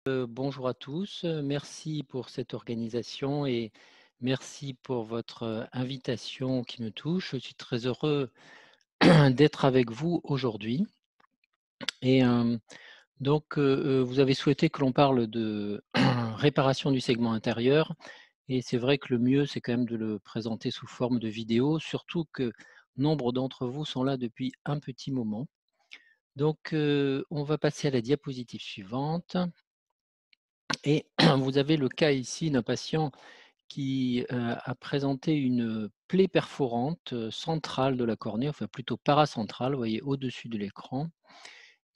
Bonjour à tous, merci pour cette organisation et merci pour votre invitation qui me touche. Je suis très heureux d'être avec vous aujourd'hui et vous avez souhaité que l'on parle de réparation du segment intérieur et c'est vrai que le mieux, c'est quand même de le présenter sous forme de vidéo, surtout que nombre d'entre vous sont là depuis un petit moment. On va passer à la diapositive suivante et vous avez le cas ici d'un patient qui, a présenté une plaie perforante, centrale de la cornée, enfin plutôt paracentrale, vous voyez au-dessus de l'écran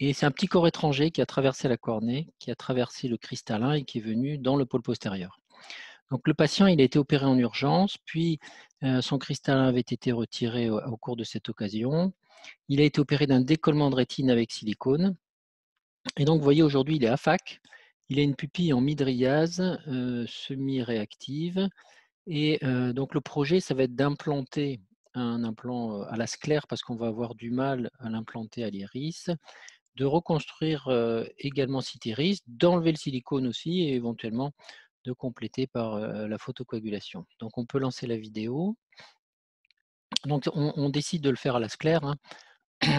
et c'est un petit corps étranger qui a traversé la cornée, qui a traversé le cristallin et qui est venu dans le pôle postérieur. Donc le patient, il a été opéré en urgence, puis, son cristallin avait été retiré au cours de cette occasion. Il a été opéré d'un décollement de rétine avec silicone et donc vous voyez aujourd'hui il est APHAC, il a une pupille en mydriase, semi-réactive. Et donc le projet, ça va être d'implanter un implant, à la sclère parce qu'on va avoir du mal à l'implanter à l'iris, de reconstruire, également cet iris, d'enlever le silicone aussi et éventuellement de compléter par, la photocoagulation. Donc on peut lancer la vidéo. Donc on décide de le faire à la sclère, hein,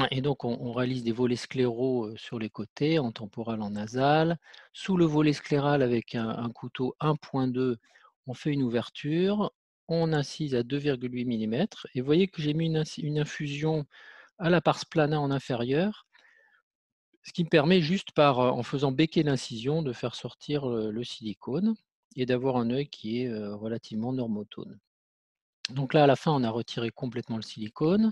et donc on réalise des volets scléraux, sur les côtés, en temporal, en nasal. Sous le volet scléral avec un couteau 1,2, on fait une ouverture, on incise à 2,8 millimètres et vous voyez que j'ai mis une infusion à la pars plana en inférieur, ce qui me permet juste en faisant becquer l'incision, de faire sortir, le silicone et d'avoir un œil qui est, relativement normotone. Donc là, à la fin, on a retiré complètement le silicone.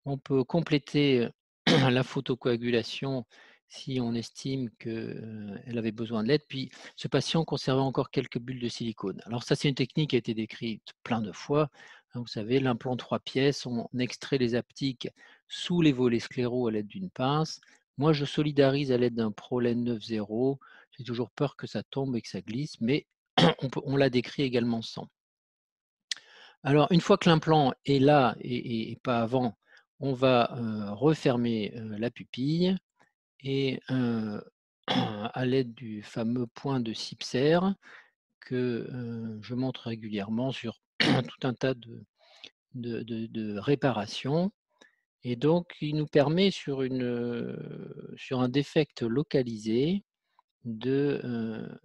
On peut compléter la photocoagulation si on estime qu'elle avait besoin de l'aide. Puis ce patient conservait encore quelques bulles de silicone. Alors ça, c'est une technique qui a été décrite plein de fois, hein. Vous savez, l'implant 3 pièces, on extrait les aptiques sous les volets scléraux à l'aide d'une pince. Moi, je solidarise à l'aide d'un Prolène 9.0. J'ai toujours peur que ça tombe et que ça glisse, mais on l'a décrit également sans. Alors, une fois que l'implant est là et pas avant, on va, refermer, la pupille et à l'aide du fameux point de Sipser que, je montre régulièrement sur tout un tas de réparations et donc il nous permet sur un défect localisé de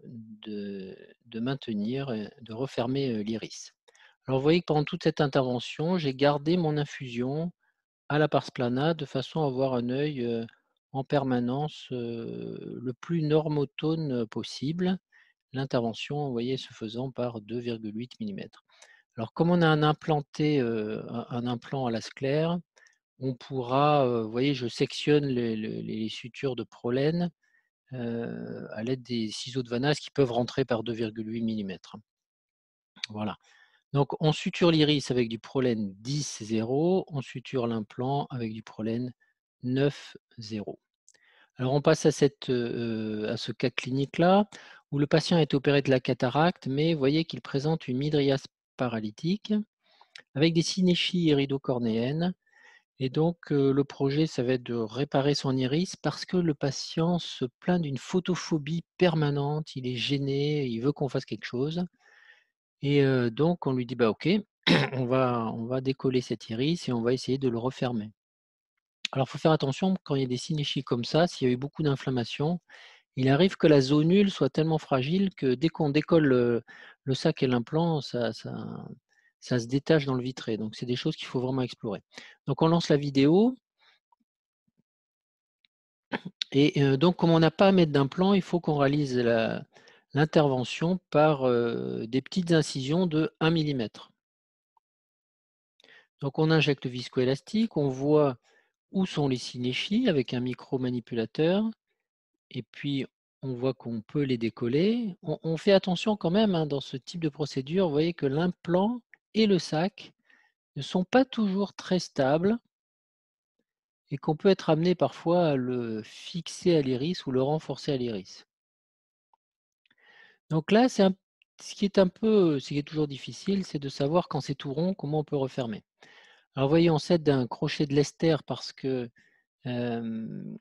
maintenir, de refermer, l'iris. Alors vous voyez que pendant toute cette intervention, j'ai gardé mon infusion à la pars plana de façon à avoir un œil, en permanence, le plus normotone possible. L'intervention, vous voyez, se faisant par 2,8 millimètres. Alors comme on a un implant à la sclère, on pourra, vous voyez, je sectionne les sutures de prolène, à l'aide des ciseaux de Vannas qui peuvent rentrer par 2,8 millimètres. Voilà. Donc on suture l'iris avec du prolène 10,0, on suture l'implant avec du prolène 9,0. Alors on passe à ce cas clinique-là, où le patient est opéré de la cataracte, mais vous voyez qu'il présente une mydriase paralytique avec des synéchies iridocornéennes. Et donc le projet, ça va être de réparer son iris parce que le patient se plaint d'une photophobie permanente, il est gêné, il veut qu'on fasse quelque chose. Et donc on lui dit: «Bah OK, on va décoller cet iris et on va essayer de le refermer». Alors il faut faire attention quand il y a des synéchies comme ça, s'il y a eu beaucoup d'inflammation, il arrive que la zonule soit tellement fragile que dès qu'on décolle le sac et l'implant, ça se détache dans le vitré. Donc c'est des choses qu'il faut vraiment explorer. Donc on lance la vidéo et donc comme on n'a pas à mettre d'implant, il faut qu'on réalise l'intervention par, des petites incisions de 1 millimètre. Donc on injecte le viscoélastique, on voit où sont les synéchies avec un micromanipulateur et puis on voit qu'on peut les décoller. On fait attention quand même, hein, dans ce type de procédure, vous voyez que l'implant et le sac ne sont pas toujours très stables et qu'on peut être amené parfois à le fixer à l'iris ou le renforcer à l'iris. Donc là, ce qui est toujours difficile, c'est de savoir quand c'est tout rond, comment on peut refermer. Alors vous voyez, on s'aide d'un crochet de Lester parce que, hem,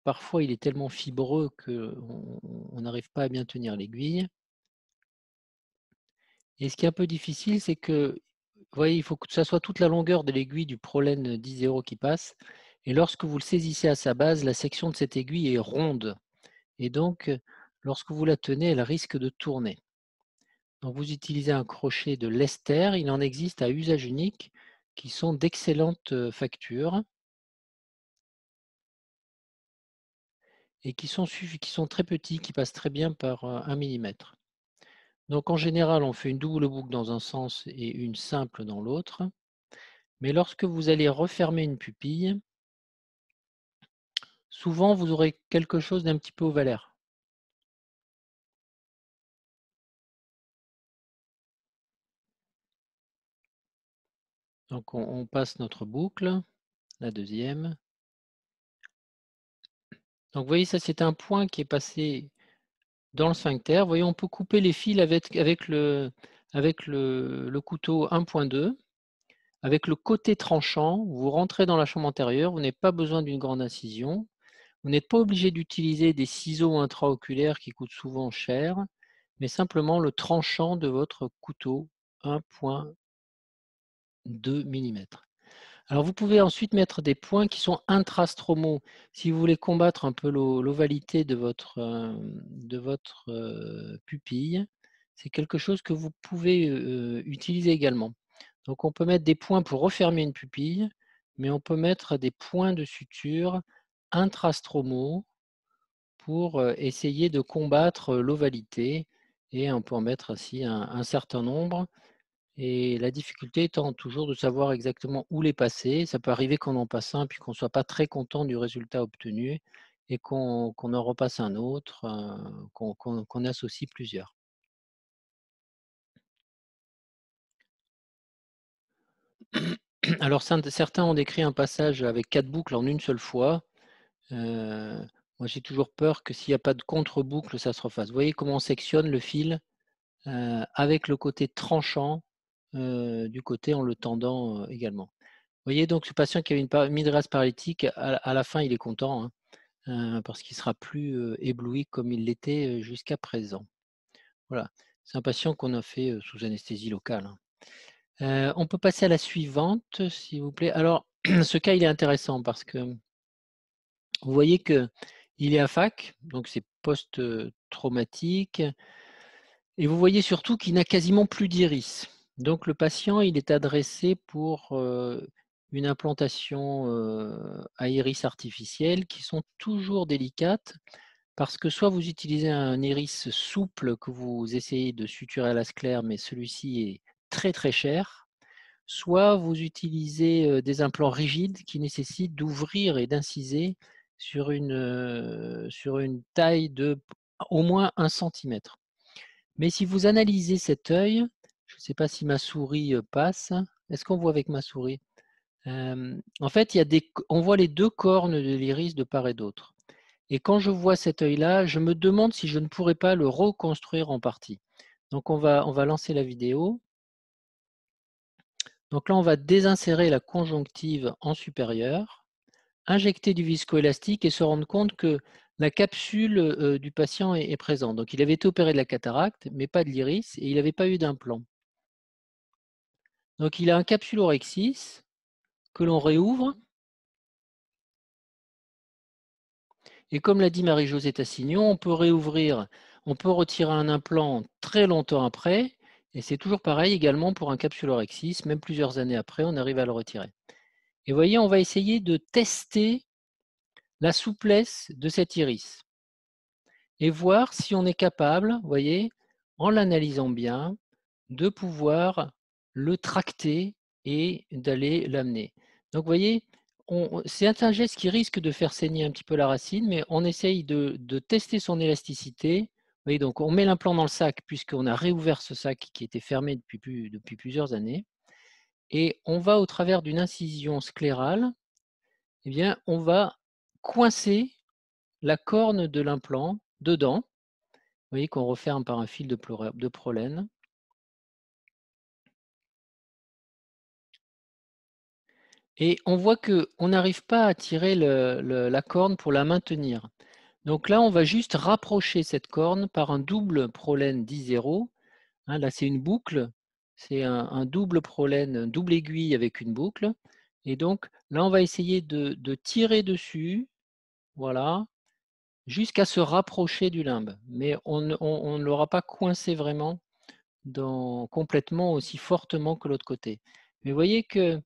parfois il est tellement fibreux qu'on n'arrive pas à bien tenir l'aiguille. Et ce qui est un peu difficile, c'est que, vous voyez, il faut que ça soit toute la longueur de l'aiguille du prolène 10-0 qui passe. Et lorsque vous le saisissez à sa base, la section de cette aiguille est ronde. Et donc, lorsque vous la tenez, elle risque de tourner. Donc, vous utilisez un crochet de Lester. Il en existe à usage unique qui sont d'excellentes factures et qui sont très petits, qui passent très bien par 1 millimètre. Donc, en général, on fait une double boucle dans un sens et une simple dans l'autre. Mais lorsque vous allez refermer une pupille, souvent vous aurez quelque chose d'un petit peu ovalaire. Donc on passe notre boucle, la deuxième. Donc vous voyez, ça c'est un point qui est passé dans le sphincter. Vous voyez, on peut couper les fils avec le couteau 1.2. Avec le côté tranchant, vous rentrez dans la chambre antérieure, vous n'avez pas besoin d'une grande incision. Vous n'êtes pas obligé d'utiliser des ciseaux intraoculaires qui coûtent souvent cher, mais simplement le tranchant de votre couteau 1.2 millimètres. Alors vous pouvez ensuite mettre des points qui sont intrastromaux. Si vous voulez combattre un peu l'ovalité de votre pupille, c'est quelque chose que vous pouvez utiliser également. Donc on peut mettre des points pour refermer une pupille, mais on peut mettre des points de suture intrastromaux pour essayer de combattre l'ovalité, et on peut en mettre ainsi un certain nombre. Et la difficulté étant toujours de savoir exactement où les passer. Ça peut arriver qu'on en passe un, puis qu'on ne soit pas très content du résultat obtenu et qu'on en repasse un autre, qu'on associe plusieurs. Alors certains ont décrit un passage avec 4 boucles en une seule fois. Moi j'ai toujours peur que s'il n'y a pas de contre-boucle, ça se refasse. Vous voyez comment on sectionne le fil avec le côté tranchant du côté en le tendant également. Vous voyez, donc ce patient qui avait une migraine paralytique, à la fin, il est content, hein, parce qu'il ne sera plus ébloui comme il l'était jusqu'à présent. Voilà, c'est un patient qu'on a fait sous anesthésie locale, hein. On peut passer à la suivante, s'il vous plaît. Alors, ce cas, il est intéressant parce que vous voyez qu'il est à fac, donc c'est post-traumatique, et vous voyez surtout qu'il n'a quasiment plus d'iris. Donc le patient, il est adressé pour une implantation à iris artificielle qui sont toujours délicates parce que soit vous utilisez un iris souple que vous essayez de suturer à la sclère, mais celui-ci est très très cher, soit vous utilisez des implants rigides qui nécessitent d'ouvrir et d'inciser sur une taille de au moins 1 centimètre. Mais si vous analysez cet œil, je ne sais pas si ma souris passe. Est-ce qu'on voit avec ma souris? En fait, on voit les 2 cornes de l'iris de part et d'autre. Et quand je vois cet œil-là, je me demande si je ne pourrais pas le reconstruire en partie. Donc on va lancer la vidéo. Donc là, on va désinsérer la conjonctive en supérieur, injecter du viscoélastique et se rendre compte que la capsule du patient est présente. Donc il avait été opéré de la cataracte, mais pas de l'iris, et il n'avait pas eu d'implant. Donc il a un capsulorhexis que l'on réouvre. Et comme l'a dit Marie-Josée Tassignon, on peut réouvrir, on peut retirer un implant très longtemps après. Et c'est toujours pareil également pour un capsulorhexis, même plusieurs années après, on arrive à le retirer. Et vous voyez, on va essayer de tester la souplesse de cet iris et voir si on est capable, vous voyez, en l'analysant bien, de pouvoir le tracter et d'aller l'amener. Donc vous voyez, c'est un geste qui risque de faire saigner un petit peu la racine, mais on essaye de tester son élasticité. Vous voyez, donc on met l'implant dans le sac puisqu'on a réouvert ce sac qui était fermé depuis plusieurs années. Et on va, au travers d'une incision sclérale, eh bien, on va coincer la corne de l'implant dedans. Vous voyez qu'on referme par un fil de prolène. Et on voit qu'on n'arrive pas à tirer la corne pour la maintenir. Donc là, on va juste rapprocher cette corne par un double prolène 10-0. Hein, là, c'est une boucle, c'est un double prolène, un double aiguille avec une boucle. Et donc là, on va essayer de tirer dessus, voilà, jusqu'à se rapprocher du limbe. Mais on ne l'aura pas coincé vraiment complètement aussi fortement que l'autre côté. Mais vous voyez que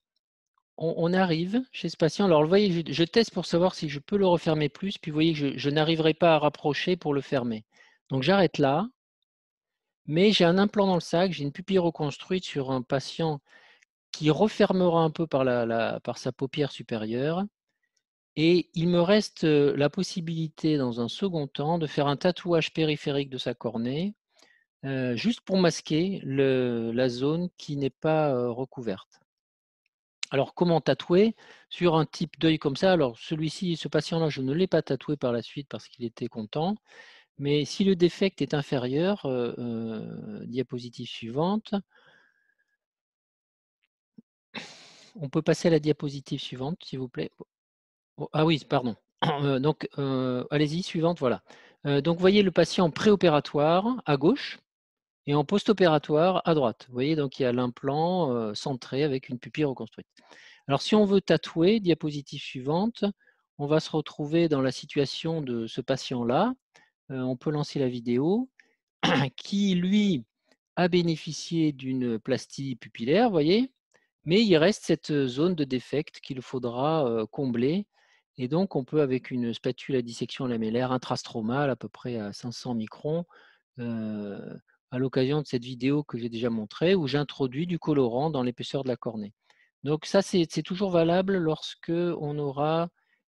on arrive chez ce patient. Alors, vous voyez, je teste pour savoir si je peux le refermer plus, puis vous voyez que je n'arriverai pas à rapprocher pour le fermer. Donc, j'arrête là, mais j'ai un implant dans le sac, j'ai une pupille reconstruite sur un patient qui refermera un peu par sa paupière supérieure. Et il me reste la possibilité, dans un second temps, de faire un tatouage périphérique de sa cornée, juste pour masquer la zone qui n'est pas recouverte. Alors, comment tatouer sur un type d'œil comme ça? Alors, celui-ci, ce patient-là, je ne l'ai pas tatoué par la suite parce qu'il était content. Mais si le défect est inférieur, diapositive suivante, on peut passer à la diapositive suivante, s'il vous plaît. Oh, ah oui, pardon. Donc, allez-y, suivante, voilà. Donc, vous voyez le patient préopératoire à gauche et en post-opératoire à droite. Vous voyez, donc il y a l'implant centré avec une pupille reconstruite. Alors, si on veut tatouer, diapositive suivante, on va se retrouver dans la situation de ce patient-là. On peut lancer la vidéo, qui, lui, a bénéficié d'une plastie pupillaire, vous voyez, mais il reste cette zone de défect qu'il faudra combler. Et donc, on peut, avec une spatule à dissection lamellaire intrastromale, à peu près à 500 microns, à l'occasion de cette vidéo que j'ai déjà montrée, où j'introduis du colorant dans l'épaisseur de la cornée. Donc ça, c'est toujours valable lorsque on aura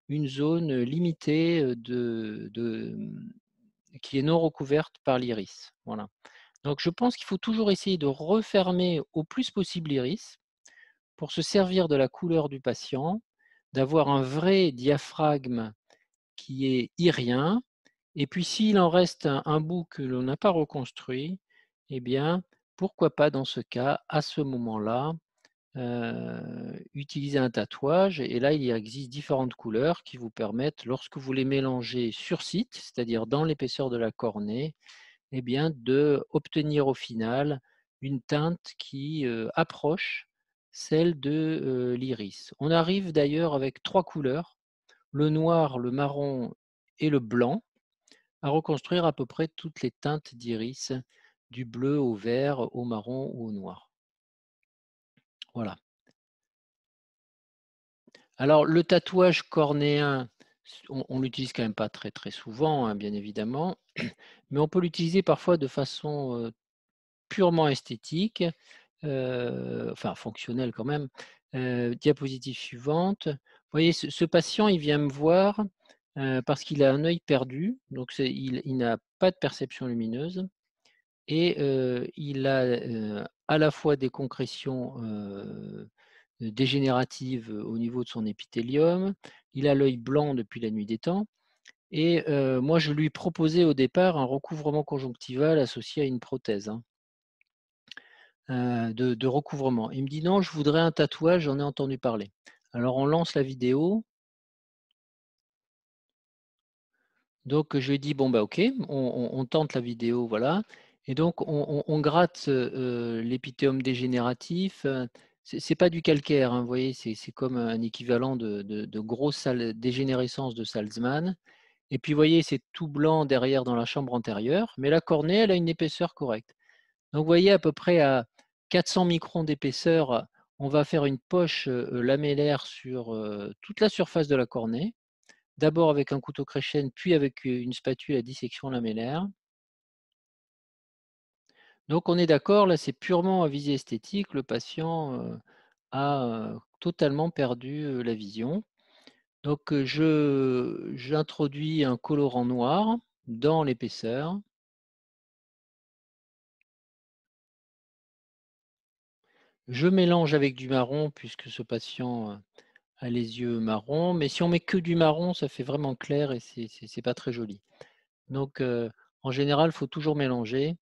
une zone limitée qui est non recouverte par l'iris. Voilà. Donc je pense qu'il faut toujours essayer de refermer au plus possible l'iris pour se servir de la couleur du patient, d'avoir un vrai diaphragme qui est irien. Et puis s'il en reste un bout que l'on n'a pas reconstruit, eh bien, pourquoi pas dans ce cas, à ce moment-là, utiliser un tatouage. Et là, il existe différentes couleurs qui vous permettent, lorsque vous les mélangez sur site, c'est-à-dire dans l'épaisseur de la cornée, eh bien, d'obtenir au final une teinte qui approche celle de l'iris. On arrive d'ailleurs avec 3 couleurs, le noir, le marron et le blanc, à reconstruire à peu près toutes les teintes d'iris, du bleu au vert, au marron ou au noir. Voilà. Alors, le tatouage cornéen, on l'utilise quand même pas très très souvent, hein, bien évidemment, mais on peut l'utiliser parfois de façon purement esthétique, enfin fonctionnelle quand même. Diapositive suivante. Vous voyez, ce patient, il vient me voir parce qu'il a un œil perdu, donc il n'a pas de perception lumineuse et il a à la fois des concrétions dégénératives au niveau de son épithélium, il a l'œil blanc depuis la nuit des temps. Et moi, je lui proposais au départ un recouvrement conjonctival associé à une prothèse, hein, de recouvrement. Il me dit: «Non, je voudrais un tatouage, j'en ai entendu parler». Alors on lance la vidéo. Donc je lui ai dit: «Bon, bah, OK, on tente la vidéo, voilà». Et donc on gratte l'épithélium dégénératif, c'est pas du calcaire, hein, vous voyez? C'est comme un équivalent de grosse dégénérescence de Salzmann. Et puis vous voyez, c'est tout blanc derrière dans la chambre antérieure, mais la cornée, elle a une épaisseur correcte. Donc vous voyez, à peu près à 400 microns d'épaisseur, on va faire une poche lamellaire sur toute la surface de la cornée, d'abord avec un couteau Créchène, puis avec une spatule à dissection lamellaire. Donc on est d'accord, là c'est purement à visée esthétique, le patient a totalement perdu la vision. Donc j'introduis un colorant noir dans l'épaisseur. Je mélange avec du marron puisque ce patient a les yeux marrons, mais si on met que du marron, ça fait vraiment clair et c'est pas très joli. Donc en général, il faut toujours mélanger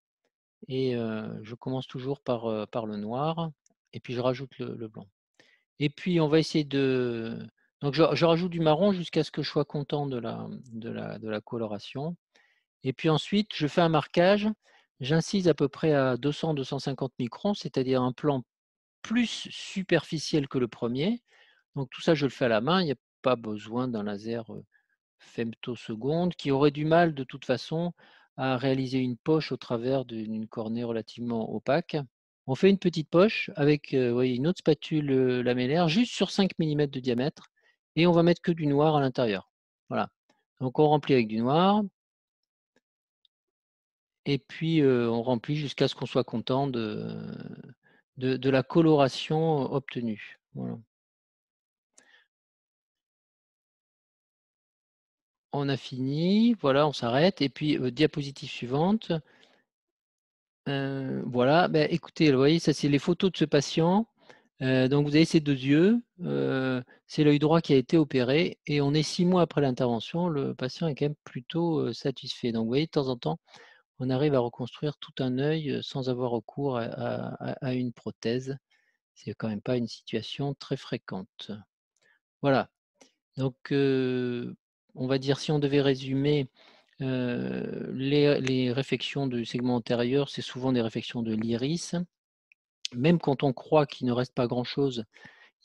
et je commence toujours par le noir et puis je rajoute le blanc. Et puis on va essayer de donc je rajoute du marron jusqu'à ce que je sois content de la coloration et puis ensuite je fais un marquage. J'incise à peu près à 200-250 microns, c'est-à-dire un plan plus superficiel que le premier. Donc tout ça, je le fais à la main, il n'y a pas besoin d'un laser, femtoseconde qui aurait du mal de toute façon à réaliser une poche au travers d'une cornée relativement opaque. On fait une petite poche avec, voyez, une autre spatule, lamellaire juste sur 5 millimètres de diamètre et on va mettre que du noir à l'intérieur. Voilà. Donc on remplit avec du noir et puis, on remplit jusqu'à ce qu'on soit content de la coloration obtenue. Voilà. On a fini, voilà, on s'arrête et puis, diapositive suivante. Voilà, bah, écoutez, vous voyez, ça c'est les photos de ce patient. Donc vous avez ses 2 yeux, c'est l'œil droit qui a été opéré et on est 6 mois après l'intervention. Le patient est quand même plutôt, satisfait. Donc vous voyez, de temps en temps, on arrive à reconstruire tout un œil, sans avoir recours à une prothèse. C'est quand même pas une situation très fréquente. Voilà, donc on va dire si on devait résumer, les réfections du segment antérieur, c'est souvent des réfections de l'iris. Même quand on croit qu'il ne reste pas grand-chose,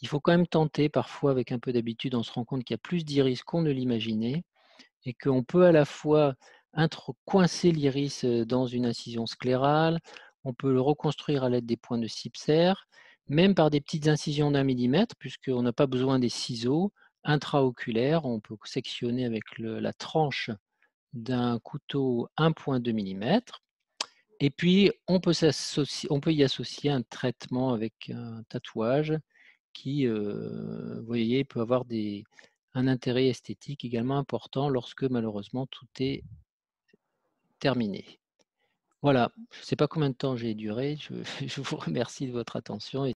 il faut quand même tenter. Parfois, avec un peu d'habitude, on se rend compte qu'il y a plus d'iris qu'on ne l'imaginait et qu'on peut à la fois coincer l'iris, dans une incision sclérale, on peut le reconstruire à l'aide des points de Sipser, même par des petites incisions d'1 millimètre, puisqu'on n'a pas besoin des ciseaux intraoculaires. On peut sectionner avec la tranche d'un couteau 1,2 millimètre. Et puis, on peut y associer un traitement avec un tatouage qui, vous voyez, peut avoir un intérêt esthétique également important lorsque malheureusement tout est terminé. Voilà, je ne sais pas combien de temps j'ai duré, je je vous remercie de votre attention et